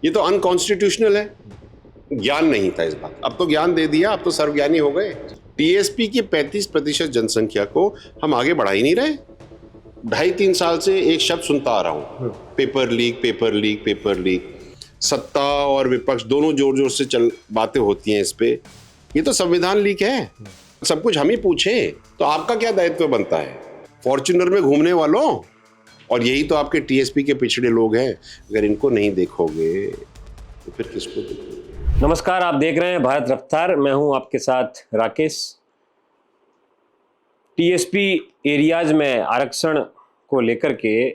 ये तो अनकॉन्स्टिट्यूशनल है। ज्ञान नहीं था इस बात, अब तो ज्ञान दे दिया, अब तो सर्वज्ञानी हो गए। टीएसपी की 35% जनसंख्या को हम आगे बढ़ा ही नहीं रहे। 2.5-3 साल से एक शब्द सुनता आ रहा हूं, paper leak paper leak paper leak. सत्ता और विपक्ष दोनों जोर जोर से चल बातें होती हैं इस पे। ये तो संविधान लीक है। सब कुछ हम ही पूछें तो आपका क्या दायित्व बनता है? फॉर्च्यूनर में घूमने वालों, और यही तो आपके टीएसपी के पिछड़े लोग हैं। अगर इनको नहीं देखोगे तो फिर किसको देखोगे? नमस्कार, आप देख रहे हैं भारत रफ्तार। मैं हूं आपके साथ राकेश। टीएसपी एरियाज में आरक्षण को लेकर के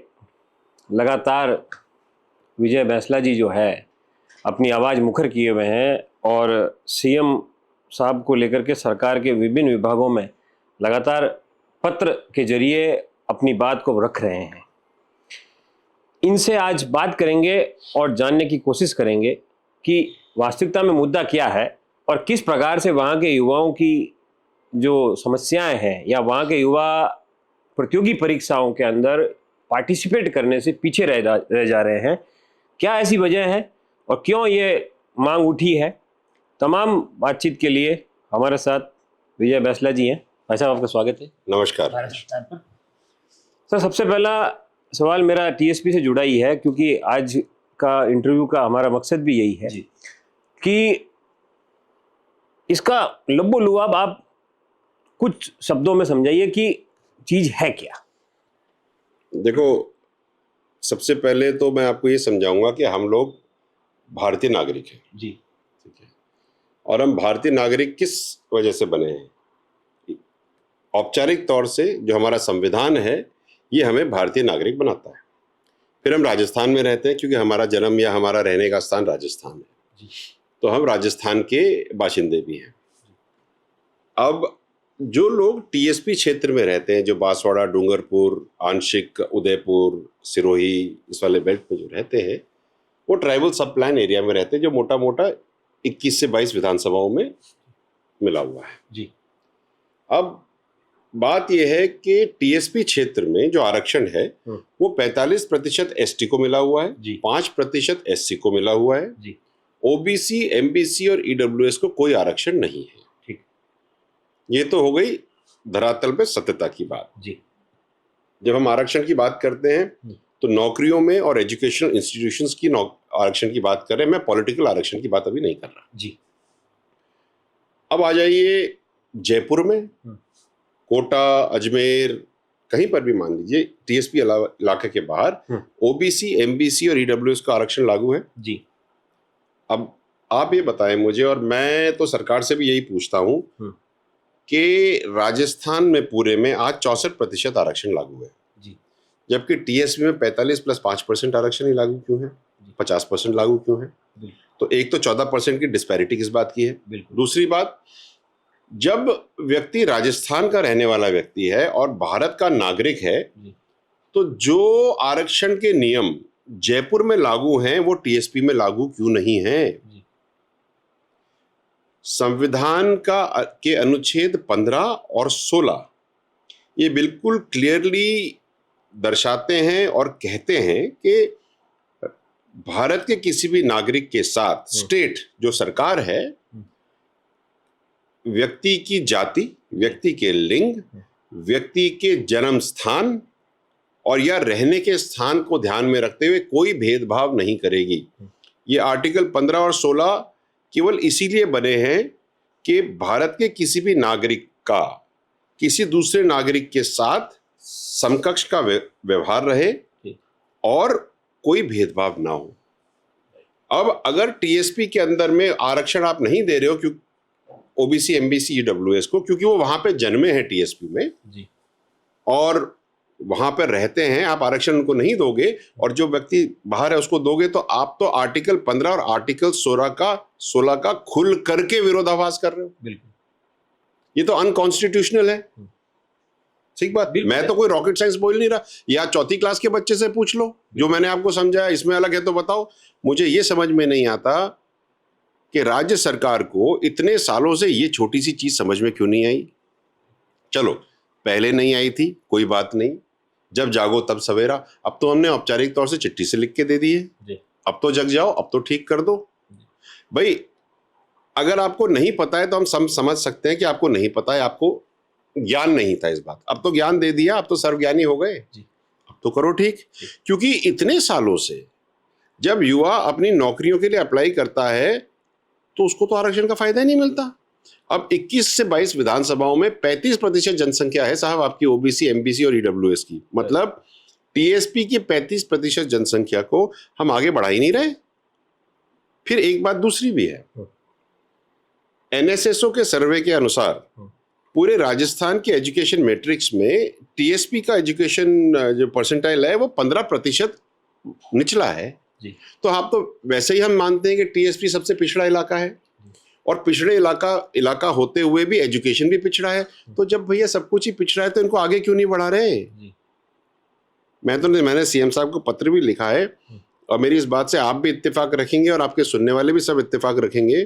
लगातार विजय बैंसला जी जो है अपनी आवाज़ मुखर किए हुए हैं और सीएम साहब को लेकर के सरकार के विभिन्न विभागों में लगातार पत्र के जरिए अपनी बात को रख रहे हैं। इनसे आज बात करेंगे और जानने की कोशिश करेंगे कि वास्तविकता में मुद्दा क्या है और किस प्रकार से वहाँ के युवाओं की जो समस्याएं हैं या वहाँ के युवा प्रतियोगी परीक्षाओं के अंदर पार्टिसिपेट करने से पीछे रह जा रहे हैं, क्या ऐसी वजह है और क्यों ये मांग उठी है। तमाम बातचीत के लिए हमारे साथ विजय बैंसला जी हैं। भाई साहब, आपका स्वागत है। नमस्कार। सर, सबसे पहला सवाल मेरा टीएसपी से जुड़ा ही है, क्योंकि आज का इंटरव्यू का हमारा मकसद भी यही है कि इसका लब्बो लुआब आप कुछ शब्दों में समझाइए कि चीज है क्या। देखो, सबसे पहले तो मैं आपको ये समझाऊंगा कि हम लोग भारतीय नागरिक हैं जी। ठीक है, और हम भारतीय नागरिक किस वजह से बने हैं? औपचारिक तौर से जो हमारा संविधान है ये हमें भारतीय नागरिक बनाता है। फिर हम राजस्थान में रहते हैं क्योंकि हमारा जन्म या हमारा रहने का स्थान राजस्थान है जी। तो हम राजस्थान के बाशिंदे भी हैं। अब जो लोग टीएसपी क्षेत्र में रहते हैं, जो बांसवाड़ा, डूंगरपुर, आंशिक उदयपुर, सिरोही, इस वाले बेल्ट में जो रहते हैं, वो ट्राइबल सब प्लान एरिया में रहते हैं, जो मोटा मोटा 21 से 22 विधानसभाओं में मिला हुआ है जी। अब बात यह है कि टीएसपी क्षेत्र में जो आरक्षण है वो 45% एसटी को मिला हुआ है, 5% एससी को मिला हुआ है जी। ओबीसी, एमबीसी और ईडब्ल्यूएस को कोई आरक्षण नहीं है। ठीक। ये तो हो गई धरातल पे सत्यता की बात जी। जब हम आरक्षण की बात करते हैं तो नौकरियों में और एजुकेशनल इंस्टीट्यूशंस की आरक्षण की बात कर रहे हैं। मैं पॉलिटिकल आरक्षण की बात अभी नहीं कर रहा जी। अब आ जाइए जयपुर में, कोटा, अजमेर, कहीं पर भी मान लीजिए टीएसपी इलाके के बाहर ओबीसी, एमबीसी और ईडब्ल्यूएस का आरक्षण लागू है जी। अब आप ये बताएं मुझे, और मैं तो सरकार से भी यही पूछता हूं कि राजस्थान में पूरे में आज 64% आरक्षण लागू है जी। जबकि टीएसपी में 45 + 5% आरक्षण ही लागू क्यों है? 50% लागू क्यों है? तो एक तो 14% की डिस्पैरिटी किस बात की है? दूसरी बात, जब व्यक्ति राजस्थान का रहने वाला व्यक्ति है और भारत का नागरिक है तो जो आरक्षण के नियम जयपुर में लागू हैं वो टीएसपी में लागू क्यों नहीं है? संविधान के अनुच्छेद 15 और 16 ये बिल्कुल क्लियरली दर्शाते हैं और कहते हैं कि भारत के किसी भी नागरिक के साथ स्टेट जो सरकार है व्यक्ति की जाति, व्यक्ति के लिंग, व्यक्ति के जन्म स्थान और या रहने के स्थान को ध्यान में रखते हुए कोई भेदभाव नहीं करेगी। ये आर्टिकल 15 और 16 केवल इसीलिए बने हैं कि भारत के किसी भी नागरिक का किसी दूसरे नागरिक के साथ समकक्ष का व्यवहार रहे और कोई भेदभाव ना हो। अब अगर टीएसपी के अंदर में आरक्षण आप नहीं दे रहे हो क्योंकि ओबीसी, एमबीसी, ईडब्ल्यूएस को, क्योंकि वो वहां पे जन्मे हैं टीएसपी में जी, और वहां पर रहते हैं, आप आरक्षण उनको नहीं दोगे और जो व्यक्ति बाहर है उसको दोगे तो आप तो आर्टिकल 15 और आर्टिकल 16 का खुल करके विरोधाभास कर रहे हो। बिल्कुल, ये तो अनकॉन्स्टिट्यूशनल है। ठीक बात, मैं तो कोई रॉकेट साइंस बोल नहीं रहा, या चौथी क्लास के बच्चे से पूछ लो जो मैंने आपको समझाया, इसमें अलग है तो बताओ। मुझे ये समझ में नहीं आता कि राज्य सरकार को इतने सालों से ये छोटी सी चीज समझ में क्यों नहीं आई। चलो पहले नहीं आई थी कोई बात नहीं, जब जागो तब सवेरा। अब तो हमने औपचारिक तौर से चिट्ठी से लिख के दे दी है अब तो जग जाओ, अब तो ठीक कर दो भाई। अगर आपको नहीं पता है तो हम समझ सकते हैं कि आपको नहीं पता है, आपको ज्ञान नहीं था इस बात। अब तो ज्ञान दे दिया, अब तो सर्वज्ञानी हो गए, अब तो करो ठीक। क्योंकि इतने सालों से जब युवा अपनी नौकरियों के लिए अप्लाई करता है तो उसको तो आरक्षण का फायदा ही नहीं मिलता। अब 21 से 22 विधानसभाओं में 35% जनसंख्या है साहब आपकी ओबीसी, एमबीसी और ईडब्ल्यूएस की। मतलब टीएसपी की 35% जनसंख्या को हम आगे बढ़ा ही नहीं रहे। फिर एक बात दूसरी भी है, एनएसएसओ के सर्वे के अनुसार पूरे राजस्थान के एजुकेशन मैट्रिक्स में टीएसपी का एजुकेशन जो परसेंटाइल है वो 15% निचला है जी। तो आप तो वैसे ही हम मानते हैं कि टीएसपी सबसे पिछड़ा इलाका है, और पिछड़े इलाका होते हुए भी एजुकेशन भी पिछड़ा है। तो जब भैया सब कुछ ही पिछड़ा है तो इनको आगे क्यों नहीं बढ़ा रहे? मैंने सीएम साहब को पत्र भी लिखा है, और मेरी इस बात से आप भी इत्तेफाक रखेंगे और आपके सुनने वाले भी सब इत्तेफाक रखेंगे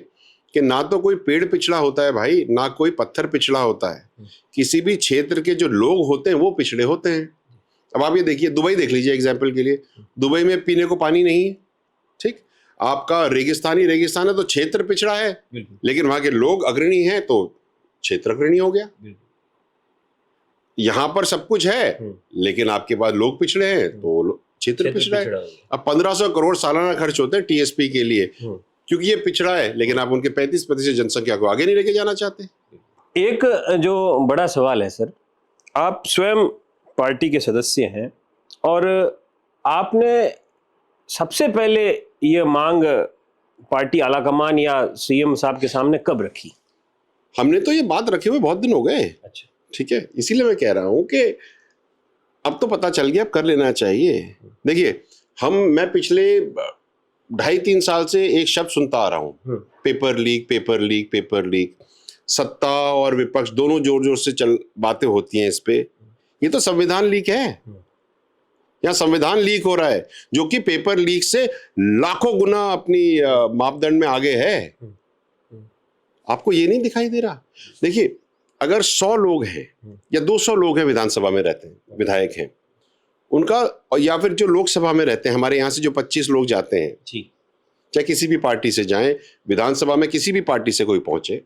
कि ना तो कोई पेड़ पिछड़ा होता है भाई, ना कोई पत्थर पिछड़ा होता है। किसी भी क्षेत्र के जो लोग होते हैं वो पिछड़े होते हैं। अब आप ये देखिए, दुबई देख लीजिए एग्जाम्पल के लिए। दुबई में पीने को पानी नहीं है, ठीक, आपका रेगिस्तान है तो क्षेत्र पिछड़ा है, लेकिन वहां के लोग अग्रणी हैं तो क्षेत्र अग्रणी हो गया। यहां पर सब कुछ है लेकिन आपके पास लोग पिछड़े हैं तो क्षेत्र पिछड़ा है। अब 1500 करोड़ सालाना खर्च होते हैं टीएसपी के लिए, क्योंकि ये पिछड़ा है, लेकिन आप उनके 35% जनसंख्या को आगे नहीं लेके जाना चाहते। एक जो बड़ा सवाल है सर, आप स्वयं पार्टी के सदस्य हैं और आपने सबसे पहले ये मांग पार्टी आलाकमान या सीएम साहब के सामने कब रखी? हमने तो ये बात रखे हुए बहुत दिन हो गए। अच्छा, ठीक है, इसीलिए मैं कह रहा हूं कि अब तो पता चल गया, अब कर लेना चाहिए। देखिए, मैं पिछले 2.5-3 साल से एक शब्द सुनता आ रहा हूं, पेपर लीक। सत्ता और विपक्ष दोनों जोर जोर से बातें होती हैं इस पे। ये तो संविधान लीक है, यहाँ संविधान लीक हो रहा है, जो कि पेपर लीक से लाखों गुना अपनी मापदंड में आगे है। आपको ये नहीं दिखाई दे रहा? देखिए, अगर 100 लोग हैं या 200 लोग हैं विधानसभा में रहते हैं, विधायक हैं उनका, या फिर जो लोकसभा में रहते हैं, हमारे यहाँ से जो 25 लोग जाते हैं, चाहे किसी भी पार्टी से जाएं, विधानसभा में किसी भी पार्टी से कोई पहुंचे,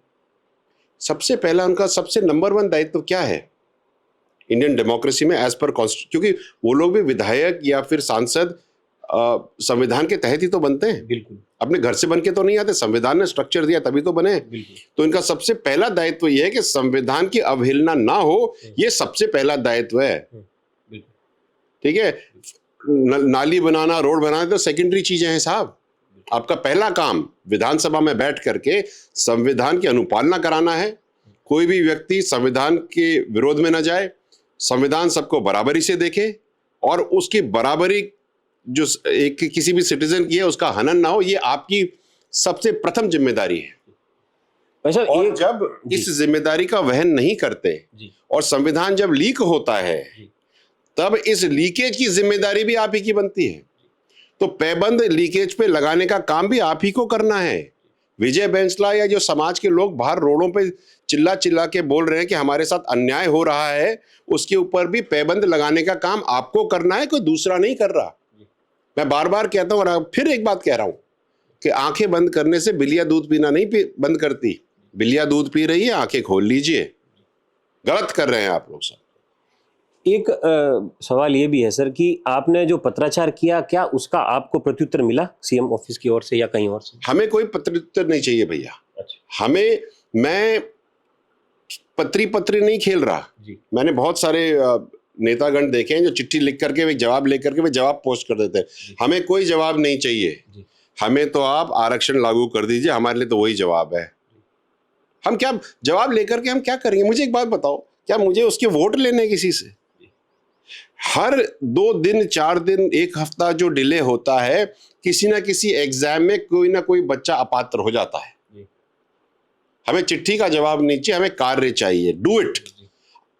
सबसे पहला उनका सबसे नंबर 1 दायित्व क्या है इंडियन डेमोक्रेसी में एज पर कॉन्स्टिट्यूशन? क्योंकि वो लोग भी विधायक या फिर सांसद संविधान के तहत ही तो बनते हैं, बिल्कुल, अपने घर से बन के तो नहीं आते, संविधान ने स्ट्रक्चर दिया तभी तो बने। तो इनका सबसे पहला दायित्व यह है कि संविधान की अवहेलना ना हो, ये सबसे पहला दायित्व है। ठीक है, नाली बनाना, रोड बनाना तो सेकेंडरी चीजें हैं साहब। आपका पहला काम विधानसभा में बैठ करके संविधान की अनुपालना कराना है। कोई भी व्यक्ति संविधान के विरोध में न जाए, संविधान सबको बराबरी से देखे, और उसकी बराबरी जो एक किसी भी सिटीजन की है उसका हनन ना हो, ये आपकी सबसे प्रथम जिम्मेदारी है। और जब इस जिम्मेदारी का वहन नहीं करते और संविधान जब लीक होता है, तब इस लीकेज की जिम्मेदारी भी आप ही की बनती है। तो पैबंद लीकेज पे लगाने का काम भी आप ही को करना है। विजय बैंसला या जो समाज के लोग बाहर रोडों पे चिल्ला चिल्ला के बोल रहे हैं कि हमारे साथ अन्याय हो रहा है, उसके ऊपर भी पैबंद लगाने का काम आपको करना है, कोई दूसरा नहीं कर रहा। मैं बार बार कहता हूं और फिर एक बात कह रहा हूं कि आंखें बंद करने से बिल्लियां दूध पीना नहीं बंद करती। बिल्लियां दूध पी रही है, आंखें खोल लीजिए, गलत कर रहे हैं आप लोग सब। एक सवाल ये भी है सर कि आपने जो पत्राचार किया, क्या उसका आपको प्रत्युत्तर मिला सीएम ऑफिस की ओर से या कहीं और से? हमें कोई प्रत्युत्तर नहीं चाहिए भैया। अच्छा। मैं पत्री नहीं खेल रहा जी। मैंने बहुत सारे नेतागण देखे हैं जो चिट्ठी लिख करके वे जवाब लेकर के वे जवाब पोस्ट कर देते हैं। हमें कोई जवाब नहीं चाहिए, हमें तो आप आरक्षण लागू कर दीजिए, हमारे लिए तो वही जवाब है। हम क्या जवाब लेकर के हम क्या करेंगे? मुझे एक बात बताओ, क्या मुझे उसके वोट लेने किसी से? हर 2 दिन 4 दिन 1 हफ्ता जो डिले होता है, किसी ना किसी एग्जाम में कोई ना कोई बच्चा अपात्र हो जाता है। हमें चिट्ठी का जवाब नहीं चाहिए, हमें कार्य चाहिए। Do it.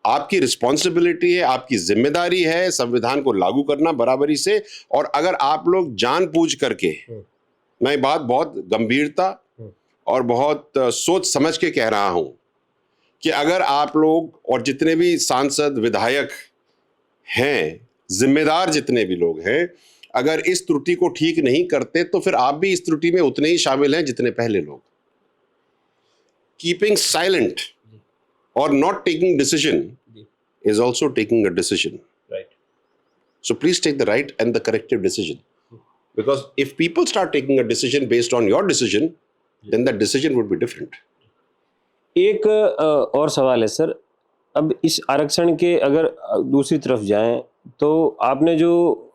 आपकी रिस्पॉन्सिबिलिटी है, आपकी जिम्मेदारी है संविधान को लागू करना बराबरी से। और अगर आप लोग जानबूझ करके, मैं बात बहुत गंभीरता और बहुत सोच समझ के कह रहा हूं कि अगर आप लोग और जितने भी सांसद विधायक हैं, जिम्मेदार जितने भी लोग हैं, अगर इस त्रुटि को ठीक नहीं करते तो फिर आप भी इस त्रुटि में उतने ही शामिल हैं जितने पहले लोग। कीपिंग साइलेंट और not taking decision is also taking a decision. Right. So please take the right and the corrective decision. Because if people start taking a decision based on your decision, then that decision would be different. एक और सवाल है sir, अब इस आरक्षण के अगर दूसरी तरफ जाएं तो आपने जो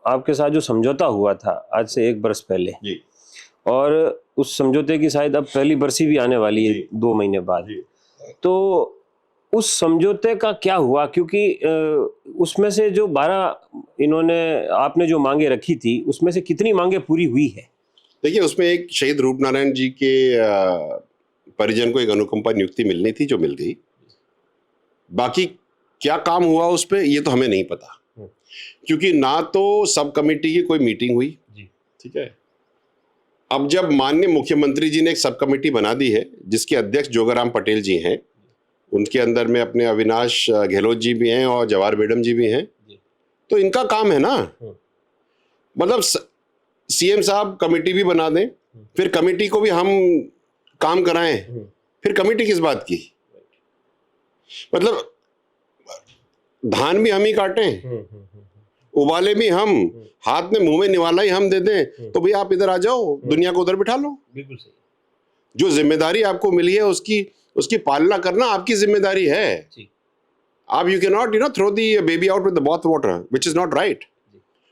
आपके साथ जो समझौता हुआ था आज से 1 वर्ष पहले जी। और उस समझौते की शायद अब पहली बरसी भी आने वाली है 2 महीने बाद, तो उस समझौते का क्या हुआ? क्योंकि उसमें से जो 12 इन्होंने आपने जो मांगे रखी थी उसमें से कितनी मांगे पूरी हुई है? देखिए, उसमें एक शहीद रूपनारायण जी के परिजन को एक अनुकंपा नियुक्ति मिलनी थी जो मिल गई। बाकी क्या काम हुआ उस पर ये तो हमें नहीं पता, क्योंकि ना तो सब कमेटी की कोई मीटिंग हुई। ठीक है, अब जब माननीय मुख्यमंत्री जी ने एक सब कमेटी बना दी है जिसके अध्यक्ष जोगाराम पटेल जी हैं, उनके अंदर में अपने अविनाश गहलोत जी भी हैं और जवाहर बेगम जी भी हैं, तो इनका काम है ना, मतलब सीएम साहब कमेटी भी बना दें, फिर कमेटी को भी हम काम कराएं, फिर कमेटी किस बात की? मतलब धान भी हम ही काटें, उबाले भी हम, हाथ में मुंह में निवाला ही हम दे दें, तो भैया आप इधर आ जाओ, दुनिया को उधर बिठा लो। बिल्कुल सही। जो जिम्मेदारी आपको मिली है उसकी पालना करना आपकी जिम्मेदारी है। आप you can not throw the baby out with the bath water, which is not right.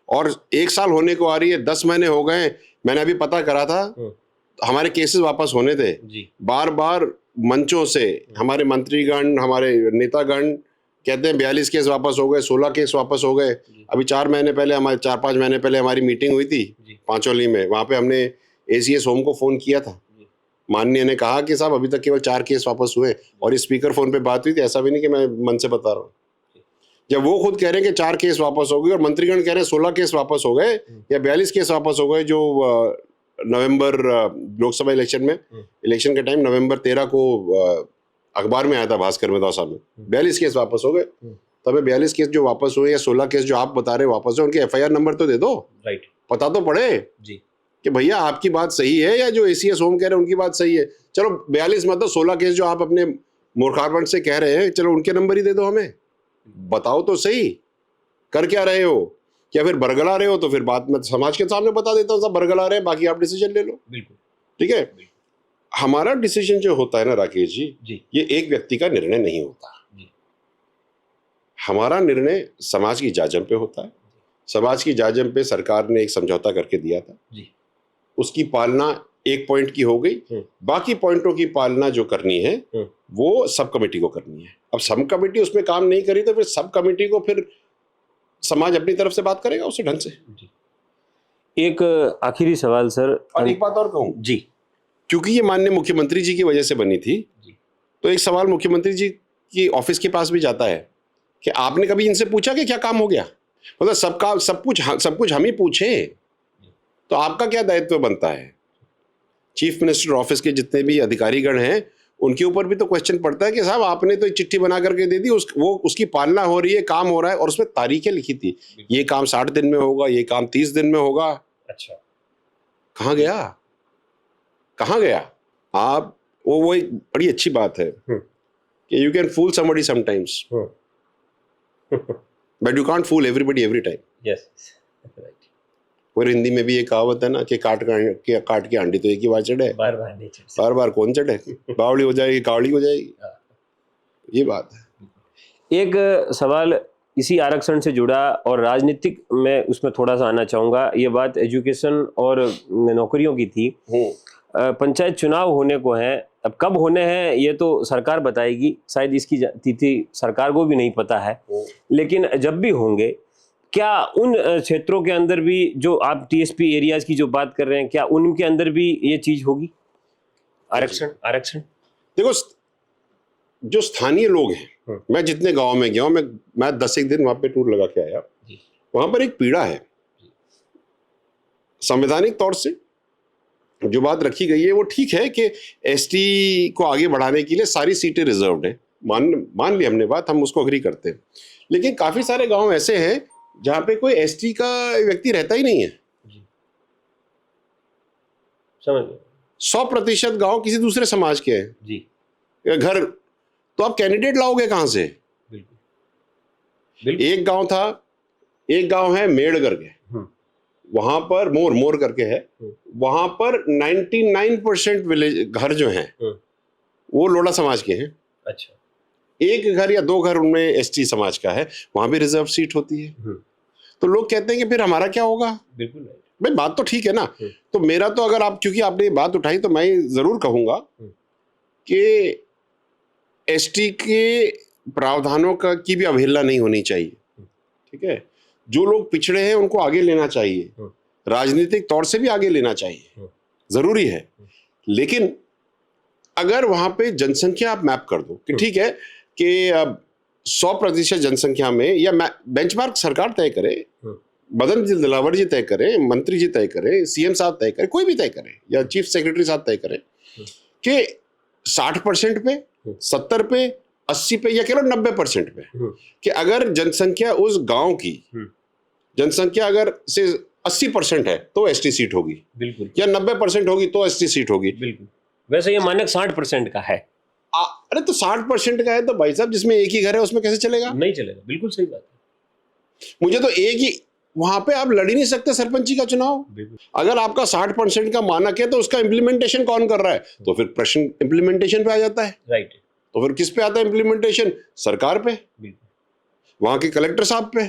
और 1 साल होने को आ रही है, 10 महीने हो गए, मैंने अभी पता करा था, हमारे केसेस वापस होने थे। बार बार मंचों से हमारे मंत्रीगण, हमारे नेतागण कहते हैं 42 केस वापस हो गए, 16 केस वापस हो गए। अभी 4 महीने पहले, हमारे 4-5 महीने पहले हमारी मीटिंग हुई थी पांचोली में, वहां पे हमने एसीएस होम को फोन किया था। माननीय ने कहा कि साहब अभी तक केवल 4 केस वापस हुए, और इस स्पीकर फोन पे बात हुई थी, ऐसा भी नहीं कि मैं मन से बता रहा हूँ। जब वो खुद कह रहे हैं कि 4 केस वापस हो गए और मंत्रीगण कह रहे हैं 16 केस वापस हो गए या 42 केस वापस हो गए, जो नवंबर लोकसभा इलेक्शन के टाइम नवंबर 13 को अखबार में आया था, भास्कर में दौसा में, 42 केस वापस हो गए। तब 42 केस जो वापस हुए या 16 केस जो आप बता रहे वापस हुए, उनके एफआईआर नंबर तो दे दो। राइट, पता तो पड़े जी कि भैया आपकी बात सही है या जो एसीएस होम कह रहे हैं उनकी बात सही है। चलो 42 मतलब 16 केस जो आप अपने मूर्खापन से कह रहे हैं, चलो उनके नंबर ही दे दो, हमें बताओ तो सही कर क्या रहे हो। क्या फिर बरगला रहे हो तो फिर बात मैं समाज के सामने बता देता हूँ, सब बरगला रहे हैं, बाकी आप डिसीजन ले लो। बिल्कुल ठीक है। हमारा डिसीजन जो होता है ना राकेश जी, ये एक व्यक्ति का निर्णय नहीं होता। हमारा निर्णय समाज की जाजम पे होता है। समाज की जाजम पे सरकार ने एक समझौता करके दिया था, उसकी पालना एक पॉइंट की हो गई, बाकी पॉइंटों की पालना जो करनी है वो सब कमेटी को करनी है। अब सब कमेटी उसमें काम नहीं करी तो फिर सब कमेटी को फिर समाज अपनी तरफ से बात करेगा उसे ढंग से। एक आखिरी सवाल सर, और एक बात और कहूं जी, क्योंकि ये माननीय मुख्यमंत्री जी की वजह से बनी थी, तो एक सवाल मुख्यमंत्री जी की ऑफिस के पास भी जाता है कि आपने कभी इनसे पूछा कि क्या काम हो गया? मतलब सब कुछ हम ही पूछे तो आपका क्या दायित्व बनता है? चीफ मिनिस्टर ऑफिस के जितने भी अधिकारीगण हैं उनके ऊपर भी तो क्वेश्चन पड़ता है कि साहब आपने तो चिट्ठी बना करके दे दी, उसकी पालना हो रही है, काम हो रहा है, और उसमें तारीखें लिखी थी, ये काम 60 दिन में होगा, ये काम 30 दिन में होगा। अच्छा, कहाँ गया आप? वो एक बड़ी अच्छी बात है कि you can fool somebody sometimes but you can't fool everybody every time. Yes, और हिंदी में भी ये कहावत है ना कि काट के आंडी तो एक ही बार चढ़े, बार बार कौन चढ़े, बावली हो जाएगी कावड़ी हो जाएगी, ये बात है। एक सवाल इसी आरक्षण से जुड़ा और राजनीतिक में उसमें थोड़ा सा आना चाहूँगा। ये बात एजुकेशन और नौकरियों की थी। पंचायत चुनाव होने को हैं, अब कब होने हैं ये तो सरकार बताएगी, शायद इसकी तिथि सरकार को भी नहीं पता है, लेकिन जब भी होंगे क्या उन क्षेत्रों के अंदर भी जो आप टीएसपी एरियाज की जो बात कर रहे हैं, क्या उनके अंदर भी ये चीज होगी? आरक्षण देखो, जो स्थानीय लोग हैं, मैं जितने गांव में गया हूं, मैं 10 एक दिन वहां पे टूर लगा के आया, वहां पर एक पीड़ा है। संवैधानिक तौर से जो बात रखी गई है वो ठीक है कि एसटी को आगे बढ़ाने के लिए सारी सीटें रिजर्व्ड है, मान ली हमने बात, हम उसको अग्री करते हैं। लेकिन काफी सारे गांव ऐसे हैं जहां पे कोई एसटी का व्यक्ति रहता ही नहीं है, समझ गया। 100% गांव किसी दूसरे समाज के हैं जी, या घर, तो आप कैंडिडेट लाओगे कहां से? बिल्कुल बिल्कुल। एक गांव था, एक गांव है मेड़ करके, वहां पर मोर करके है, वहां पर 99% विलेज घर जो हैं वो लोढ़ा समाज के हैं। अच्छा, एक घर या दो घर उनमें एसटी समाज का है, वहां भी रिजर्व सीट होती है। तो लोग कहते हैं कि फिर हमारा क्या होगा? बिल्कुल नहीं। भाई बात तो ठीक है ना। तो मेरा तो, अगर आप, क्योंकि आपने ये बात उठाई तो मैं जरूर कहूंगा कि एसटी के प्रावधानों का की भी अवहेलना नहीं होनी चाहिए। ठीक है, जो लोग पिछड़े हैं उनको आगे लेना चाहिए, राजनीतिक तौर से भी आगे लेना चाहिए, जरूरी है। लेकिन अगर वहां पे जनसंख्या आप मैप कर दो कि ठीक है कि अब 100% जनसंख्या में, या बेंचमार्क सरकार तय करे, मदन जी दिलावर जी तय करें, मंत्री जी तय करें, सीएम साहब तय करें, कोई भी तय करे, या चीफ सेक्रेटरी साहब तय करें कि 60% पे, 70 पे, 80 पे, या कह लो 90% पे, कि अगर जनसंख्या उस गांव की जनसंख्या अगर से 80% है तो एसटी सीट होगी, बिल्कुल, या 90% होगी तो एसटी सीट होगी। बिल्कुल। वैसे ये मानक 60% का है। अरे तो 60% का है तो भाई साहब, जिसमें एक ही घर है उसमें कैसे चलेगा? नहीं चलेगा, बिल्कुल सही बात है। मुझे तो एक ही, वहां पे आप लड़ ही नहीं सकते सरपंची का चुनाव। अगर आपका 60% का मानक है तो उसका इम्प्लीमेंटेशन कौन कर रहा है? तो फिर प्रश्न इम्प्लीमेंटेशन पे आ जाता है। राइट। तो फिर किस पे आता है इम्प्लीमेंटेशन? सरकार पे, वहां के कलेक्टर साहब पे।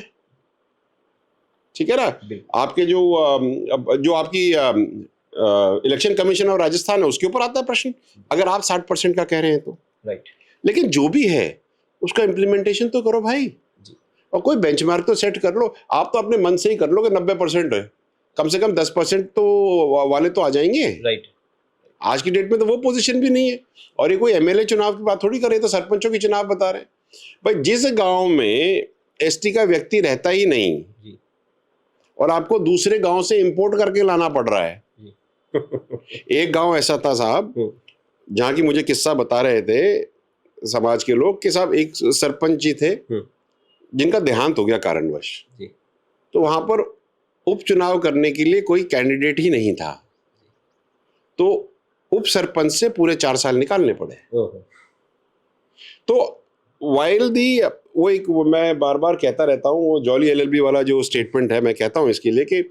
ठीक है ना। आपके जो आपकी इलेक्शन कमीशन ऑफ राजस्थान है उसके ऊपर आता है प्रश्न, अगर आप 60% का कह रहे हैं तो। राइट। लेकिन जो भी है उसका इम्प्लीमेंटेशन तो करो भाई, और कोई बेंचमार्क तो सेट कर लो। आप तो अपने मन से ही कर लो कि 90% है, कम से कम 10% तो वाले तो आ जाएंगे। राइट। आज की डेट में तो वो पोजीशन भी नहीं है। और ये कोई एमएलए चुनाव की बात थोड़ी कर रहे, तो सरपंचों की चुनाव बता रहे हैं। भाई जिस गांव में एसटी का व्यक्ति रहता ही नहीं और आपको दूसरे गांव से इंपोर्ट करके लाना पड़ रहा है। एक गांव ऐसा था साहब, जहां की मुझे किस्सा बता रहे थे समाज के लोग कि साहब एक सरपंच जी थे जिनका देहांत हो गया कारणवश। तो वहां पर उपचुनाव करने के लिए कोई कैंडिडेट ही नहीं था, तो उप सरपंच से पूरे 4 साल निकालने पड़े। तो वाइल दी वो मैं बार बार कहता रहता हूँ, वो जॉली एलएलबी वाला जो स्टेटमेंट है, मैं कहता हूँ इसके लिए कि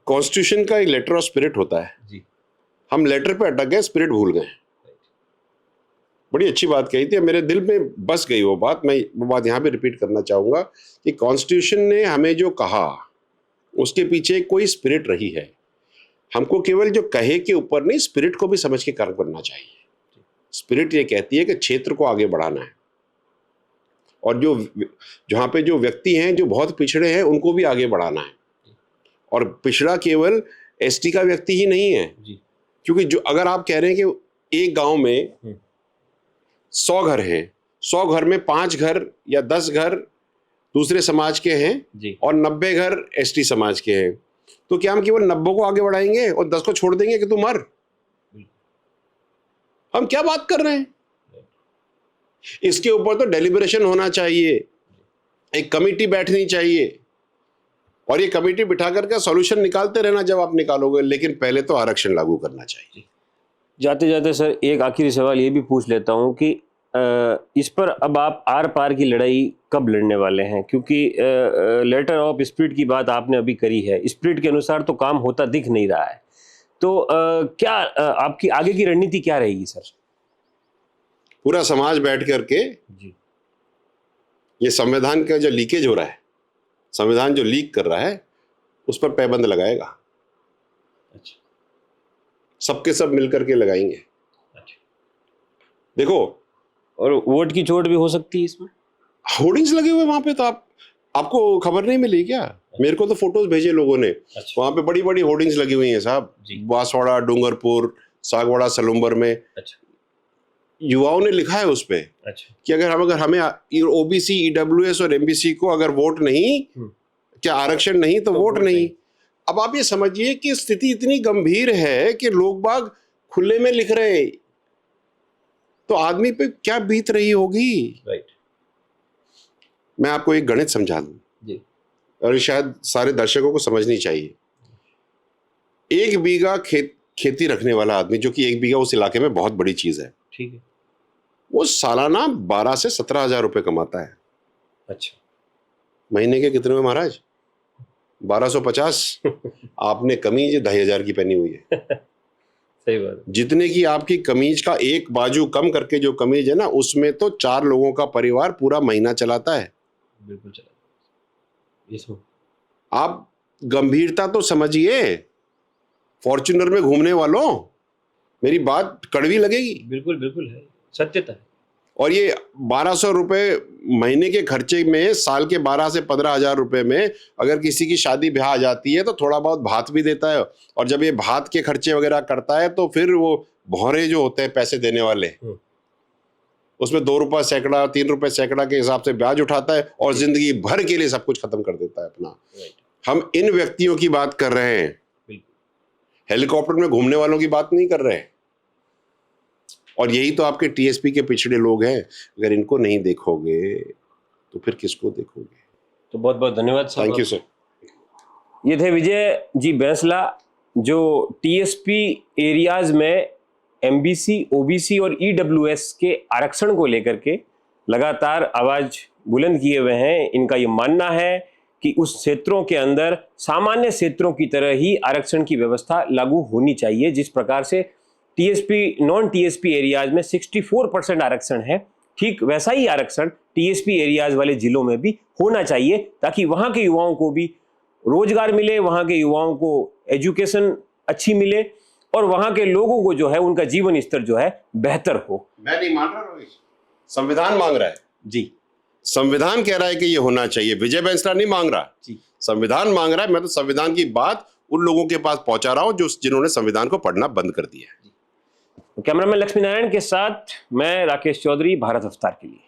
कॉन्स्टिट्यूशन का एक लेटर ऑफ स्पिरिट होता है जी। हम लेटर पे अटक गए, स्पिरिट भूल गए। बड़ी अच्छी बात कही थी, मेरे दिल में बस गई वो बात। मैं वो बात यहाँ पे रिपीट करना चाहूंगा कि कॉन्स्टिट्यूशन ने हमें जो कहा उसके पीछे कोई स्पिरिट रही है। हमको केवल जो कहे के ऊपर नहीं, स्पिरिट को भी समझ के कार्य करना चाहिए। स्पिरिट ये कहती है कि क्षेत्र को आगे बढ़ाना है, और जो जहाँ पे जो व्यक्ति हैं जो बहुत पिछड़े हैं उनको भी आगे बढ़ाना है। और पिछड़ा केवल एसटी का व्यक्ति ही नहीं है जी। क्योंकि जो अगर आप कह रहे हैं कि एक गांव में 100 घर हैं, 100 घर में 5 घर या 10 घर दूसरे समाज के हैं जी। और 90 घर एसटी समाज के हैं, तो क्या हम केवल 90 को आगे बढ़ाएंगे और 10 को छोड़ देंगे कि तू मर? हम क्या बात कर रहे हैं? इसके ऊपर तो डेलिब्रेशन होना चाहिए, एक कमेटी बैठनी चाहिए, और ये कमेटी बिठा करके सॉल्यूशन निकालते रहना जब आप निकालोगे। लेकिन पहले तो आरक्षण लागू करना चाहिए। जाते जाते सर एक आखिरी सवाल ये भी पूछ लेता हूँ कि इस पर अब आप आर पार की लड़ाई कब लड़ने वाले हैं? क्योंकि लेटर ऑफ स्पिरिट की बात आपने अभी करी है, स्पिरिट के अनुसार तो काम होता दिख नहीं रहा है, तो क्या आपकी आगे की रणनीति क्या रहेगी सर? पूरा समाज बैठ करके जी, ये संविधान का जो लीकेज हो रहा है, संविधान जो लीक कर रहा है, उस पर पाबंद लगाएगा। अच्छा। सबके सब मिलकर के लगाएंगे। अच्छा। देखो, और वोट की चोट भी हो सकती है इसमें। होर्डिंग्स लगे हुए वहां पे, तो आपको खबर नहीं मिली क्या? अच्छा। मेरे को तो फोटोज भेजे लोगों ने। अच्छा। वहां पे बड़ी बड़ी होर्डिंग्स लगी हुई हैं साहब, बांसवाड़ा, डूंगरपुर, सागवाड़ा, सलूम्बर में। अच्छा। युवाओं ने लिखा है उस पे। अच्छा। कि अगर हमें ओबीसी, ईडब्ल्यूएस और एमबीसी को अगर वोट नहीं, क्या आरक्षण नहीं तो वोट नहीं। अब आप ये समझिए कि स्थिति इतनी गंभीर है कि लोग बाग खुले में लिख रहे हैं, तो आदमी पे क्या बीत रही होगी। राइट। मैं आपको एक गणित समझा दूं जी, और शायद सारे दर्शकों को समझनी चाहिए। 1 बीघा खेती रखने वाला आदमी, जो कि 1 बीघा उस इलाके में बहुत बड़ी चीज है, ठीक है। वो सालाना 12 से 17 हजार रुपए कमाता है। अच्छा। महीने के कितने हुए महाराज? 1250। आपने कमीज 2,500 की पहनी हुई है। सही बात है। जितने की आपकी कमीज का एक बाजू कम करके जो कमीज है ना, उसमें तो 4 लोगों का परिवार पूरा महीना चलाता है। बिल्कुल चला। इसमें आप गंभीरता तो समझिए। फॉर्च्यूनर में घूमने वालों, मेरी बात कड़वी लगेगी। बिल्कुल बिल्कुल है, सत्यता है। और ये 1200 रुपए महीने के खर्चे में, साल के 12 से 15 हजार रुपए में अगर किसी की शादी ब्याह आ जाती है तो थोड़ा बहुत भात भी देता है। और जब ये भात के खर्चे वगैरह करता है तो फिर वो भौरे जो होते हैं पैसे देने वाले, उसमें 2 रुपए सैकड़ा, 3 रुपए सैकड़ा के हिसाब से ब्याज उठाता है और जिंदगी भर के लिए सब कुछ खत्म कर देता है अपना। हम इन व्यक्तियों की बात कर रहे हैं, हेलीकॉप्टर में घूमने वालों की बात नहीं कर रहे हैं। और यही तो आपके टीएसपी के पिछड़े लोग हैं। अगर इनको नहीं देखोगे तो फिर किसको देखोगे? तो बहुत बहुत धन्यवाद साहब। Thank you sir. ये थे विजय जी बैंसला, जो टीएसपी एरियाज में एमबीसी, ओबीसी और ईडब्ल्यूएस के आरक्षण को लेकर के लगातार आवाज बुलंद किए हुए हैं। इनका ये मानना है कि उस क्षेत्रों के अंदर सामान्य क्षेत्रों की तरह ही आरक्षण की व्यवस्था लागू होनी चाहिए। जिस प्रकार से टीएसपी, नॉन टीएसपी एरियाज में 64% आरक्षण है, ठीक वैसा ही आरक्षण टीएसपी एरियाज वाले जिलों में भी होना चाहिए, ताकि वहां के युवाओं को भी रोजगार मिले, वहां के युवाओं को एजुकेशन अच्छी मिले और वहां के लोगों को जो है उनका जीवन स्तर जो है बेहतर हो। मैं नहीं मान रहा रोहित, संविधान मांग रहा है जी। संविधान कह रहा है कि ये होना चाहिए। विजय बैंसला नहीं मांग रहा जी, संविधान मांग रहा है। मैं तो संविधान की बात उन लोगों के पास पहुंचा रहा हूं जिन्होंने संविधान को पढ़ना बंद कर दिया है। कैमरामैन लक्ष्मी नारायण के साथ मैं राकेश चौधरी, भारत अवतार के लिए।